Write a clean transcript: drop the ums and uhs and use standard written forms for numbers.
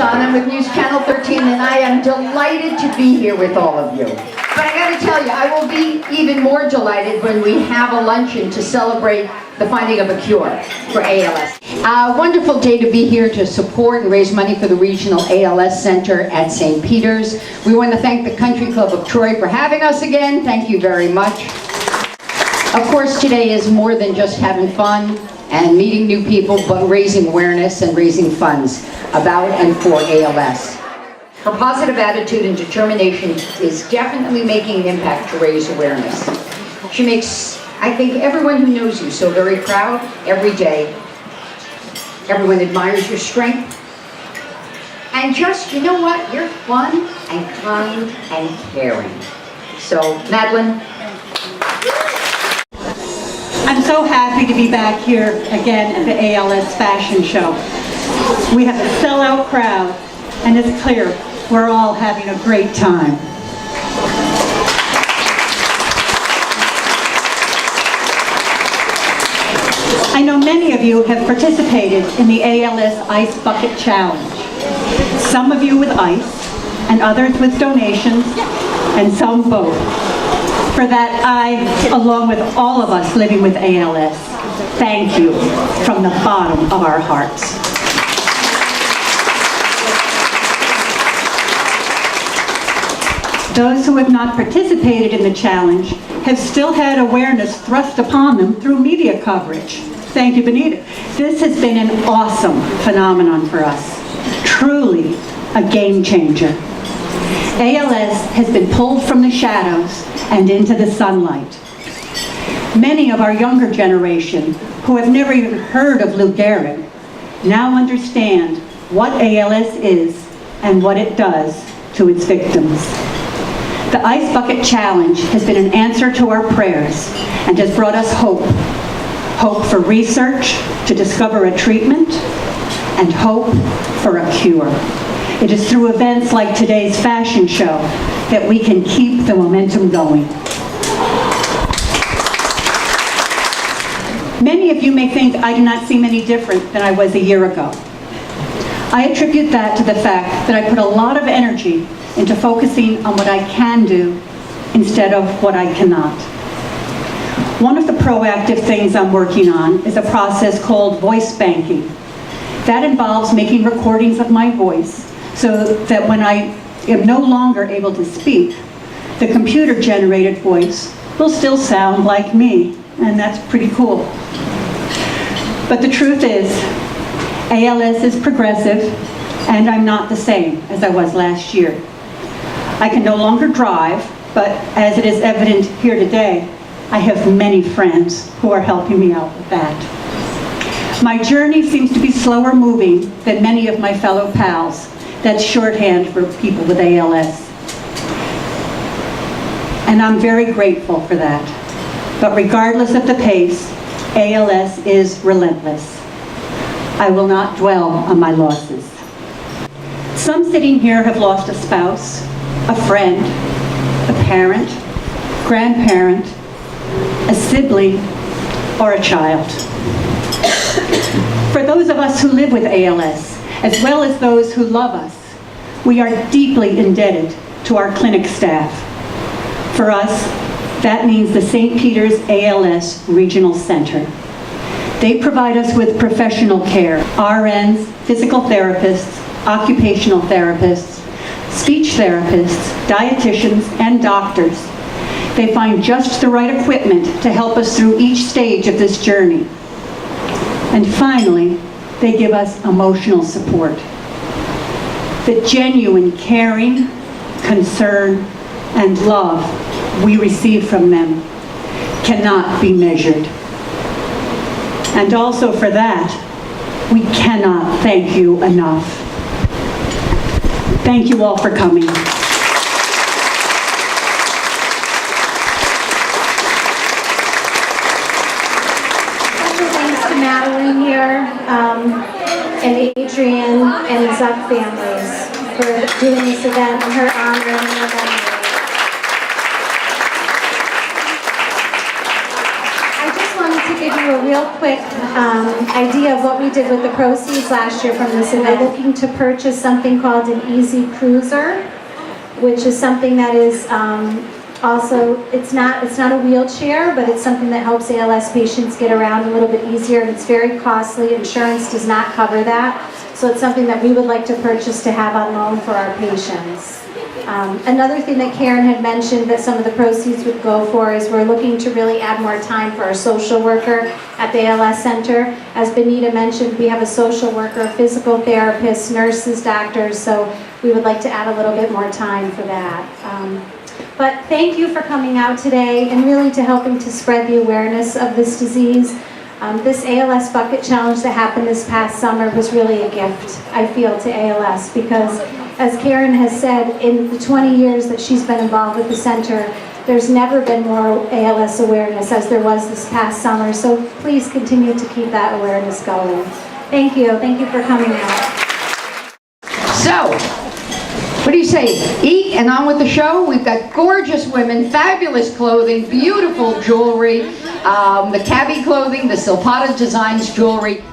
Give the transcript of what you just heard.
Dawn. I'm with News Channel 13, and I am delighted to be here with all of you. But I got to tell you, I will be even more delighted when we have a luncheon to celebrate the finding of a cure for ALS. A wonderful day to be here to support and raise money for the Regional ALS Center at St. Peter's. We want to thank the Country Club of Troy for having us again. Thank you very much. Of course, today is more than just having fun and meeting new people, but raising awareness and raising funds about and for ALS. Her positive attitude and determination is definitely making an impact to raise awareness. She makes, I think, everyone who knows you so very proud every day. Everyone admires your strength. And just, you know what, you're fun and kind and caring. So, Madeline. I'm so happy to be back here again at the ALS Fashion Show. We have a sellout crowd, and it's clear we're all having a great time. I know many of you have participated in the ALS Ice Bucket Challenge. Some of you with ice, and others with donations, and some both. For that, I, along with all of us living with ALS, thank you from the bottom of our hearts. Those who have not participated in the challenge have still had awareness thrust upon them through media coverage. Thank you, Benita. This has been an awesome phenomenon for us. Truly a game changer. ALS has been pulled from the shadows and into the sunlight. Many of our younger generation, who have never even heard of Lou Gehrig, now understand what ALS is and what it does to its victims. The Ice Bucket Challenge has been an answer to our prayers and has brought us hope. Hope for research to discover a treatment and hope for a cure. It is through events like today's fashion show that we can keep the momentum going. Many of you may think I do not seem any different than I was a year ago. I attribute that to the fact that I put a lot of energy into focusing on what I can do instead of what I cannot. One of the proactive things I'm working on is a process called voice banking. That involves making recordings of my voice so that when I am no longer able to speak, the computer-generated voice will still sound like me, and that's pretty cool. But the truth is, ALS is progressive, and I'm not the same as I was last year. I can no longer drive, but as it is evident here today, I have many friends who are helping me out with that. My journey seems to be slower moving than many of my fellow pals. That's shorthand for people with ALS. And I'm very grateful for that. But regardless of the pace, ALS is relentless. I will not dwell on my losses. Some sitting here have lost a spouse, a friend, a parent, grandparent, a sibling, or a child. For those of us who live with ALS, as well as those who love us, we are deeply indebted to our clinic staff. For us, that means the St. Peter's ALS Regional Center. They provide us with professional care, RNs, physical therapists, occupational therapists, speech therapists, dietitians, and doctors. They find just the right equipment to help us through each stage of this journey. And finally, they give us emotional support. The genuine caring, concern, and love we receive from them cannot be measured. And also for that, we cannot thank you enough. Thank you all for coming. Madeline here, and Adrian and the Zuck families for doing this event in her honor in November. I just wanted to give you a real quick idea of what we did with the proceeds last year from this event. We're looking to purchase something called an Easy Cruiser, which is something that is also, it's not a wheelchair, but it's something that helps ALS patients get around a little bit easier, and it's very costly. Insurance does not cover that, so it's something that we would like to purchase to have on loan for our patients. Another thing that Karen had mentioned that some of the proceeds would go for is we're looking to really add more time for our social worker at the ALS Center. As Benita mentioned, we have a social worker, physical therapists, nurses, doctors, so we would like to add a little bit more time for that. But thank you for coming out today and really to helping to spread the awareness of this disease. This ALS Bucket Challenge that happened this past summer was really a gift, I feel, to ALS, because as Karen has said, in the 20 years that she's been involved with the center, there's never been more ALS awareness as there was this past summer. So please continue to keep that awareness going. Thank you. Thank you for coming out. So, what do you say? Eat and on with the show. We've got gorgeous women, fabulous clothing, beautiful jewelry, the Cabby clothing, the Silpata Designs jewelry.